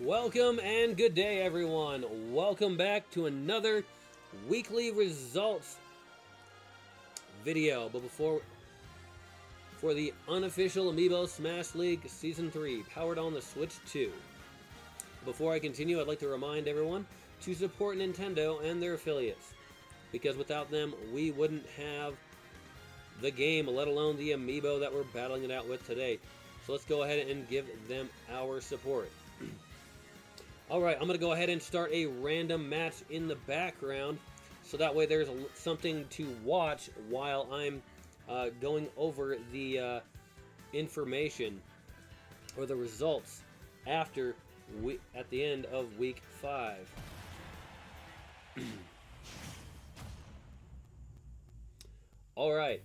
Welcome and good day, everyone. Welcome back to another weekly results video. But for the unofficial Amiibo Smash League Season 3, powered on the Switch 2. Before I continue, I'd like to remind everyone to support Nintendo and their affiliates, because without them, we wouldn't have the game, let alone the Amiibo that we're battling it out with today. So let's go ahead and give them our support. Alright, I'm going to go ahead and start a random match in the background, so that way there's something to watch while I'm going over the information or the results at the end of week 5. Alright,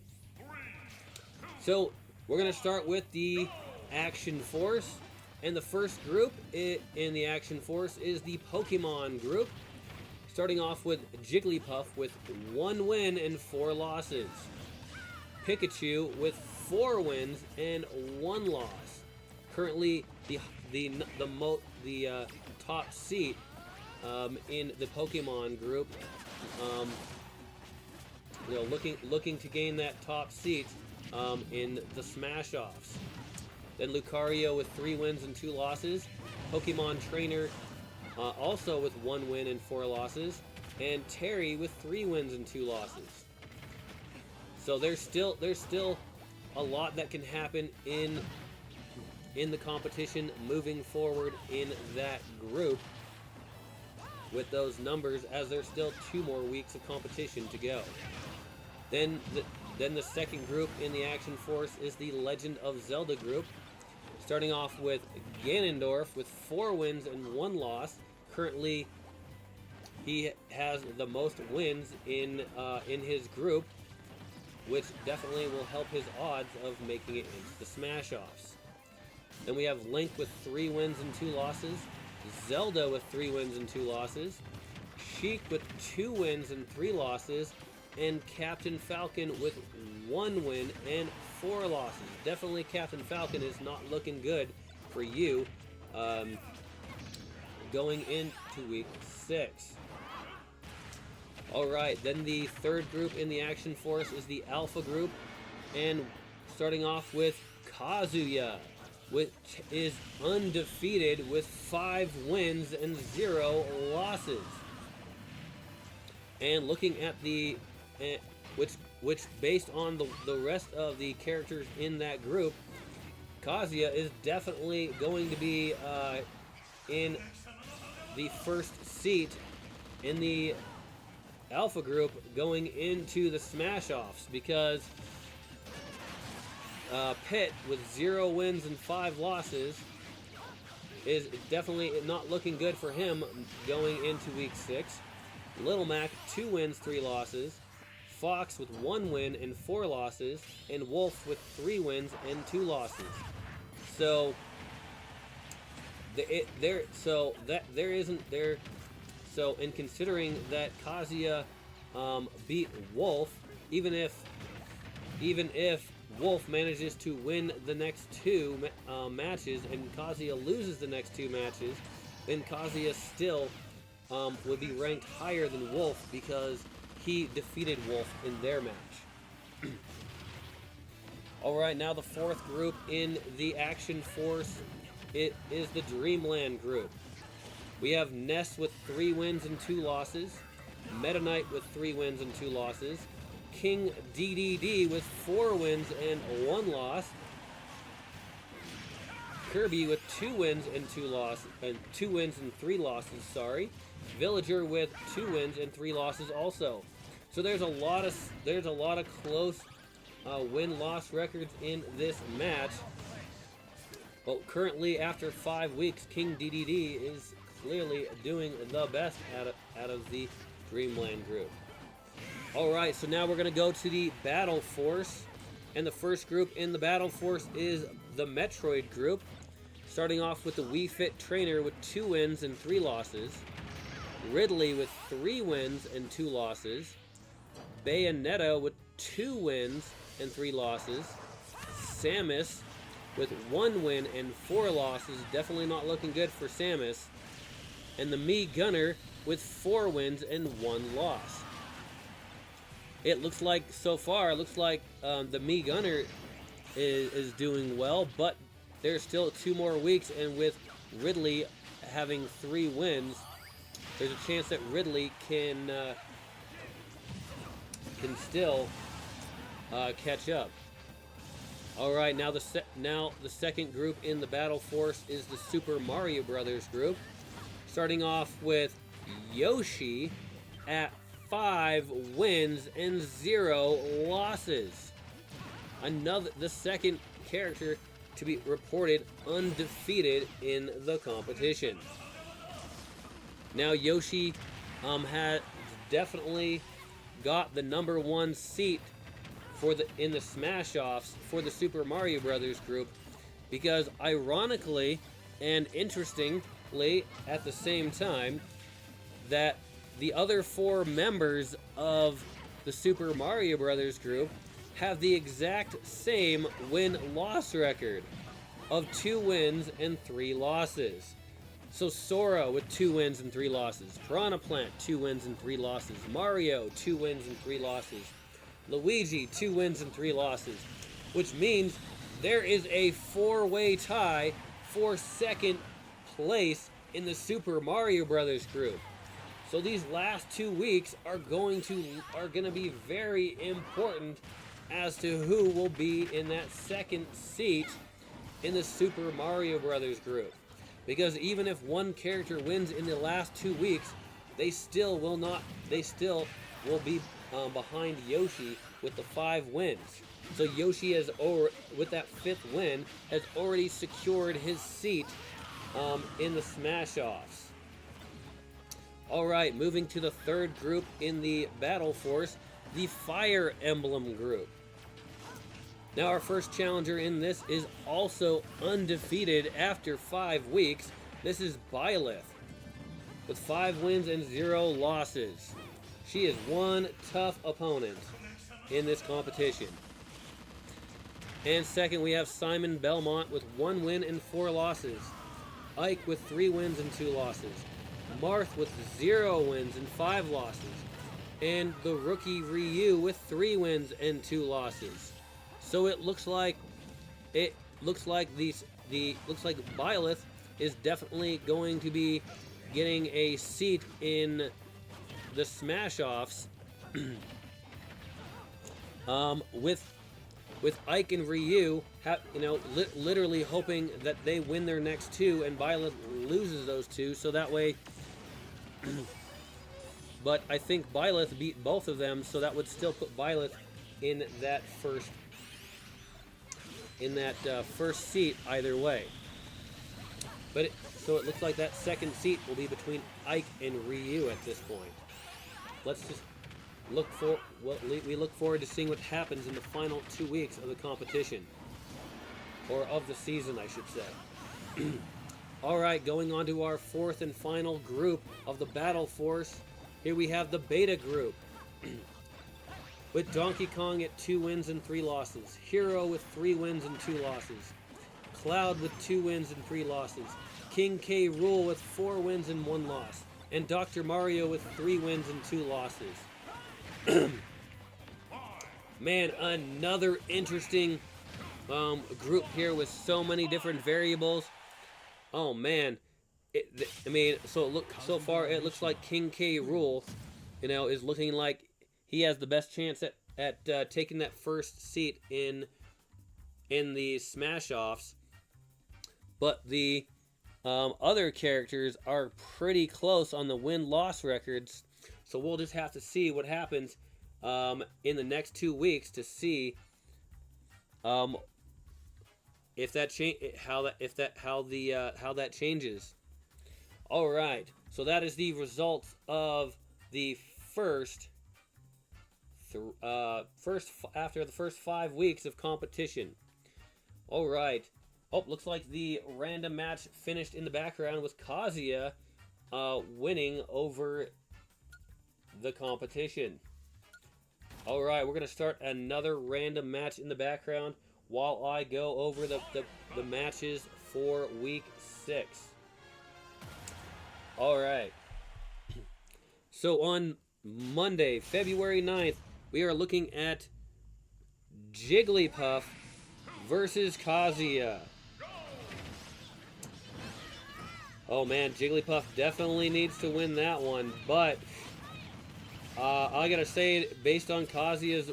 so we're going to start with the Action Force. And the first group in the Action Force is the Pokemon group, starting off with Jigglypuff with 1 win and 4 losses. Pikachu with 4 wins and 1 loss. Currently the top seat in the Pokemon group. Looking to gain that top seat in the Smash Offs. Then Lucario with 3 wins and 2 losses. Pokemon Trainer also with 1 win and 4 losses. And Terry with 3 wins and 2 losses. So there's still a lot that can happen in the competition moving forward in that group with those numbers, as there's still 2 more weeks of competition to go. Then the second group in the Action Force is the Legend of Zelda group. Starting off with Ganondorf with 4 wins and 1 loss. Currently, he has the most wins in his group, which definitely will help his odds of making it into the Smash Offs. Then we have Link with 3 wins and 2 losses. Zelda with 3 wins and 2 losses. Sheik with 2 wins and 3 losses. And Captain Falcon with 1 win and 4 losses. Definitely Captain Falcon is not looking good for you going into week 6. Alright, then the third group in the Action Force is the Alpha group. And starting off with Kazuya, which is undefeated with 5 wins and 0 losses. And looking at the which based on the rest of the characters in that group, Kazuya is definitely going to be in the first seat in the Alpha group going into the Smash Offs, because Pit with 0 wins and 5 losses is definitely not looking good for him going into week 6. Little Mac 2 wins, 3 losses. Fox with 1 win and 4 losses, and Wolf with 3 wins and 2 losses. So So in considering that Kazuya beat Wolf, even if Wolf manages to win the next 2 matches and Kazuya loses the next 2 matches, then Kazuya still would be ranked higher than Wolf, because he defeated Wolf in their match. Alright, now the fourth group in the Action Force, it is the Dreamland group. We have Ness with 3 wins and 2 losses. Meta Knight with 3 wins and 2 losses. King DDD with 4 wins and 1 loss. Kirby with 2 wins and 2 losses, and 2 wins and 3 losses, sorry. Villager with 2 wins and 3 losses also. So there's a lot of close win-loss records in this match. But currently, after 5 weeks, King DDD is clearly doing the best out of the Dreamland group. Alright, so now we're going to go to the Battle Force. And the first group in the Battle Force is the Metroid group. Starting off with the Wii Fit Trainer with 2 wins and 3 losses. Ridley with 3 wins and 2 losses. Bayonetta with 2 wins and 3 losses. Samus with 1 win and 4 losses. Definitely not looking good for Samus. And the Me Gunner with 4 wins and 1 loss. It looks like, so far, it looks like the Me Gunner is doing well, but there's still 2 more weeks, and with Ridley having 3 wins, there's a chance that Ridley can still catch up. All right, now the second group in the Battle Force is the Super Mario Brothers group, starting off with Yoshi at 5 wins and 0 losses. The second character to be reported undefeated in the competition. Now Yoshi had definitely got the #1 seat in the Smash-Offs for the Super Mario Brothers group, because ironically and interestingly at the same time, that the other 4 members of the Super Mario Brothers group have the exact same win-loss record of 2 wins and 3 losses. So Sora with 2 wins and 3 losses, Piranha Plant 2 wins and 3 losses, Mario 2 wins and 3 losses, Luigi 2 wins and 3 losses, which means there is a 4-way tie for second place in the Super Mario Brothers group. So these last 2 weeks are going to be very important as to who will be in that second seat in the Super Mario Brothers group. Because even if one character wins in the last 2 weeks, they still will be behind Yoshi with the 5 wins. So Yoshi with that 5th win, has already secured his seat in the Smash-Offs. Alright, moving to the third group in the Battle Force, the Fire Emblem group. Now our first challenger in this is also undefeated after 5 weeks. This is Byleth with 5 wins and 0 losses. She is one tough opponent in this competition. And second, we have Simon Belmont with 1 win and 4 losses. Ike with 3 wins and 2 losses. Marth with 0 wins and 5 losses. And the rookie Ryu with 3 wins and 2 losses. So it looks like Byleth is definitely going to be getting a seat in the Smash-Offs with Ike and Ryu, literally hoping that they win their next 2 and Byleth loses those 2, so that way. But I think Byleth beat both of them, so that would still put Byleth in that first seat either way. So it looks like that second seat will be between Ike and Ryu at this point. Let's just look forward to seeing what happens in the final 2 weeks of the competition, or of the season, I should say. All right, going on to our 4th and final group of the Battle Force. Here we have the Beta group. With Donkey Kong at 2 wins and 3 losses, Hero with 3 wins and 2 losses, Cloud with 2 wins and 3 losses, King K. Rool with 4 wins and 1 loss, and Dr. Mario with 3 wins and 2 losses. Man, another interesting group here with so many different variables. Oh man, so far it looks like King K. Rool, is looking like he has the best chance at taking that first seat in the Smash-Offs. But the other characters are pretty close on the win-loss records. So we'll just have to see what happens in the next 2 weeks to see if that changes. All right. So that is the results of the after the first 5 weeks of competition. All right. Oh, looks like the random match finished in the background with Kazuya winning over the competition. All right, we're going to start another random match in the background. while I go over the matches for week 6. Alright. So on Monday, February 9th, we are looking at Jigglypuff versus Kazuya. Oh man, Jigglypuff definitely needs to win that one, but I gotta say, based on Kazuya's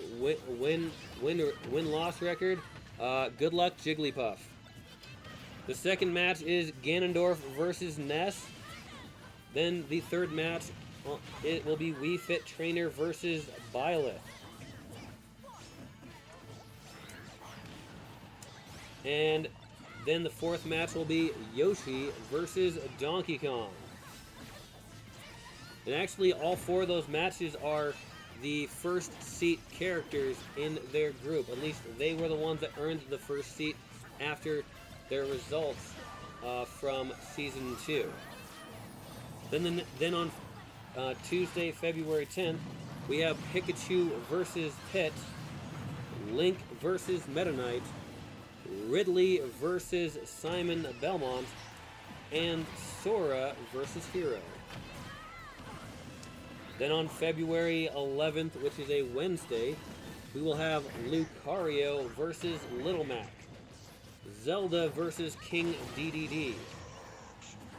win-loss record, good luck, Jigglypuff. The second match is Ganondorf versus Ness. Then the third match, it will be Wii Fit Trainer versus Byleth. And then the fourth match will be Yoshi versus Donkey Kong. And actually, all 4 of those matches are the first seat characters in their group. At least they were the ones that earned the first seat after their results from Season 2. Then on Tuesday, February 10th, we have Pikachu versus Pit, Link versus Meta Knight, Ridley versus Simon Belmont, and Sora versus Hero. Then on February 11th, which is a Wednesday, we will have Lucario versus Little Mac, Zelda versus King DDD,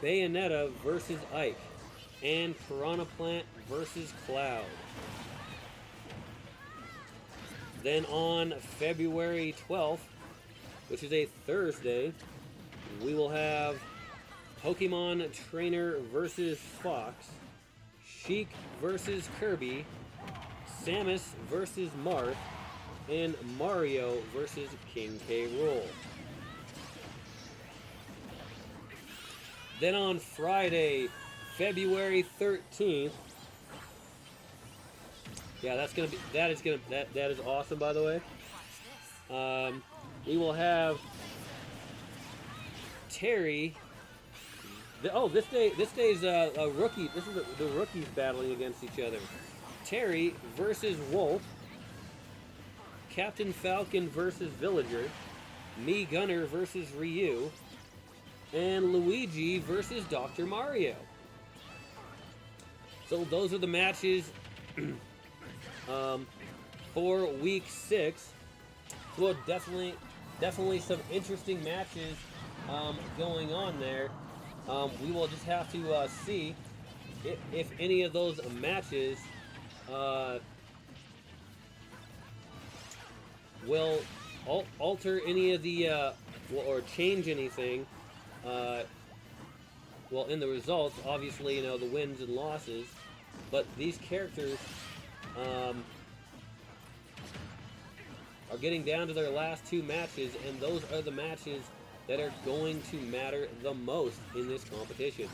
Bayonetta versus Ike, and Piranha Plant versus Cloud. Then on February 12th, which is a Thursday, we will have Pokemon Trainer versus Fox, Sheik versus Kirby, Samus versus Marth, and Mario versus King K. Rool. Then on Friday, February 13th, yeah, that is awesome, by the way. We will have Terry. This day's a rookie. This is the rookies battling against each other. Terry versus Wolf. Captain Falcon versus Villager. Me Gunner versus Ryu. And Luigi versus Dr. Mario. So those are the matches for week 6. So definitely some interesting matches going on there. We will just have to see if any of those matches will alter any of the or change anything. Well, in the results, obviously, you know, the wins and losses, but these characters are getting down to their last 2 matches, and those are the matches that are going to matter the most in this competition.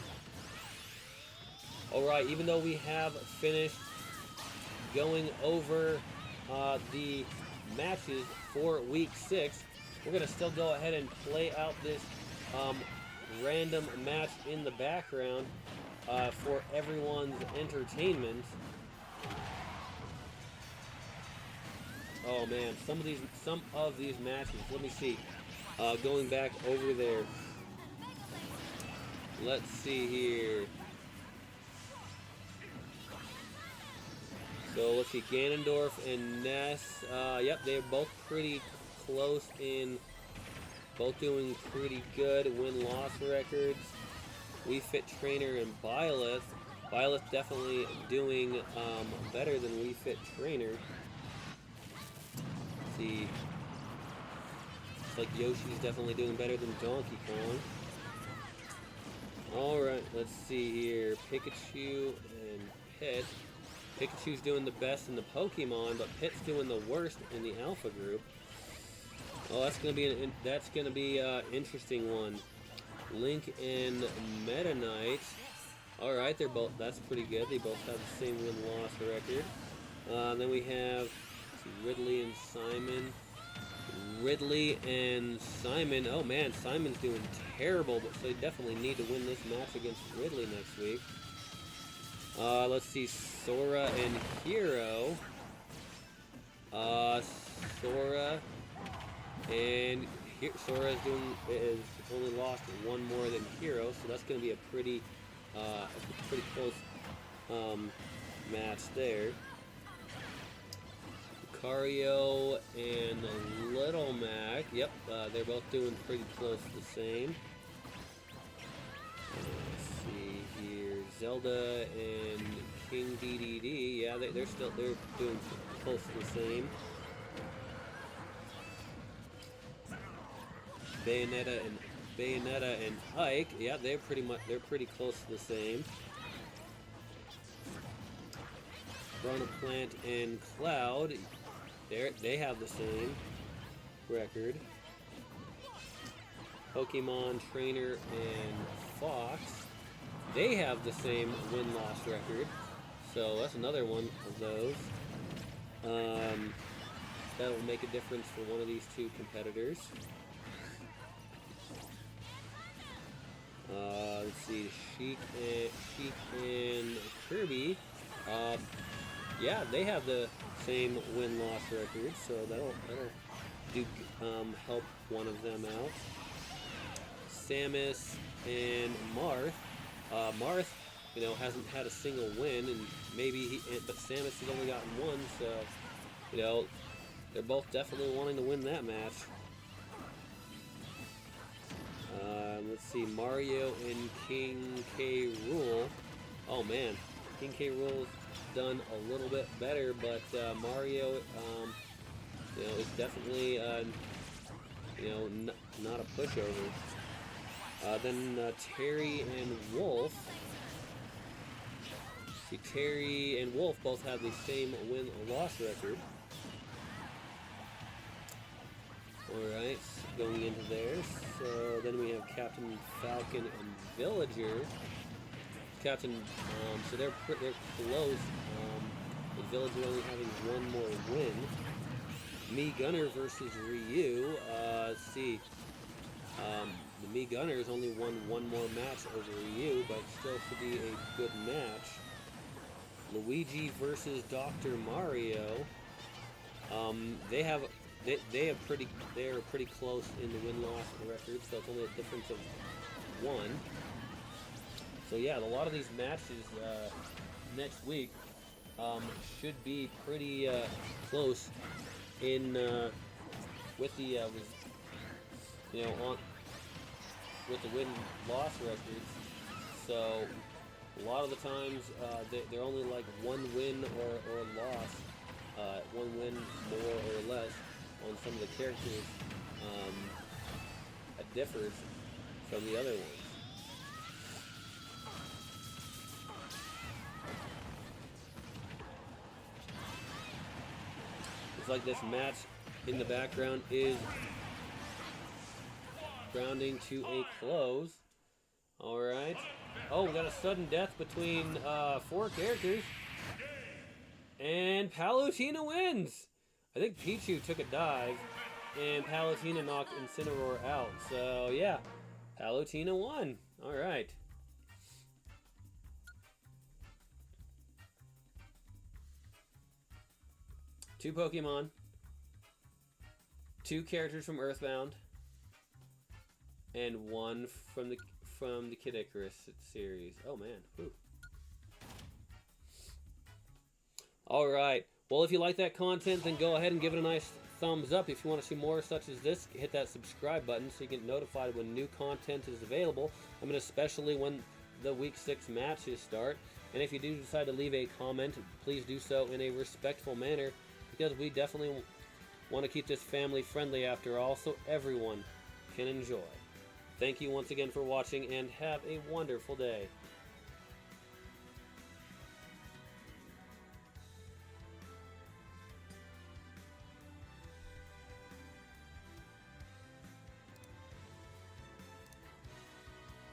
Alright, even though we have finished going over the matches for week 6, we're going to still go ahead and play out this random match in the background for everyone's entertainment. Oh man, some of these matches. Let me see. Going back over there. Let's see here. So let's see, Ganondorf and Ness. Yep, they're both pretty close in. Both doing pretty good win-loss records. Wii Fit Trainer and Byleth. Byleth definitely doing better than Wii Fit Trainer. Let's see. Looks like Yoshi's definitely doing better than Donkey Kong. Alright, let's see here. Pikachu and Pit. Pikachu's doing the best in the Pokemon, but Pit's doing the worst in the Alpha group. Oh, that's gonna be an interesting one. Link and Meta Knight. All right, that's pretty good. They both have the same win-loss record. Then we have Ridley and Simon. Ridley and Simon. Oh man, Simon's doing terrible, but so they definitely need to win this match against Ridley next week. Let's see, Sora and Hero. Sora And here, Sora is only lost one more than Hero, so that's going to be a pretty close match there. Lucario and Little Mac, yep, they're both doing pretty close to the same. Let's see here, Zelda and King DDD, yeah, they're doing close to the same. Bayonetta and Ike, yeah, they're pretty close to the same. Piranha Plant and Cloud, they have the same record. Pokemon Trainer and Fox, they have the same win-loss record. So that's another one of those. That'll make a difference for one of these two competitors. Let's see, Sheik and Kirby. Yeah, they have the same win-loss record, so that'll do help one of them out. Samus and Marth. Marth, hasn't had a single win, and but Samus has only gotten one, so they're both definitely wanting to win that match. Let's see, Mario and King K. Rool. Oh man, King K. Rool's done a little bit better, but Mario, is definitely, not a pushover. Then Terry and Wolf. See, Terry and Wolf both have the same win-loss record. Alright, going into there. So then we have Captain Falcon and Villager. Captain, so they're close. The Villager only having one more win. Me Gunner versus Ryu. Let's see. The Me Gunners only won one more match over Ryu, but still should be a good match. Luigi versus Dr. Mario. They are pretty close in the win-loss record, so it's only a difference of one. So yeah, a lot of these matches next week should be pretty close in with the with the win-loss records. So a lot of the times they're only like one win or loss, one win more or less on some of the characters that differs from the other ones. Looks like this match in the background is rounding to a close. Alright. Oh, we got a sudden death between 4 characters. And Palutena wins! I think Pichu took a dive, and Palutena knocked Incineroar out. So, yeah, Palutena won. Alright. Two Pokemon. 2 characters from Earthbound. And 1 from the Kid Icarus series. Oh, man. Whew. Alright. Well, if you like that content, then go ahead and give it a nice thumbs up. If you want to see more such as this, hit that subscribe button so you get notified when new content is available. I mean, especially when the Week 6 matches start. And if you do decide to leave a comment, please do so in a respectful manner, because we definitely want to keep this family friendly after all, so everyone can enjoy. Thank you once again for watching, and have a wonderful day.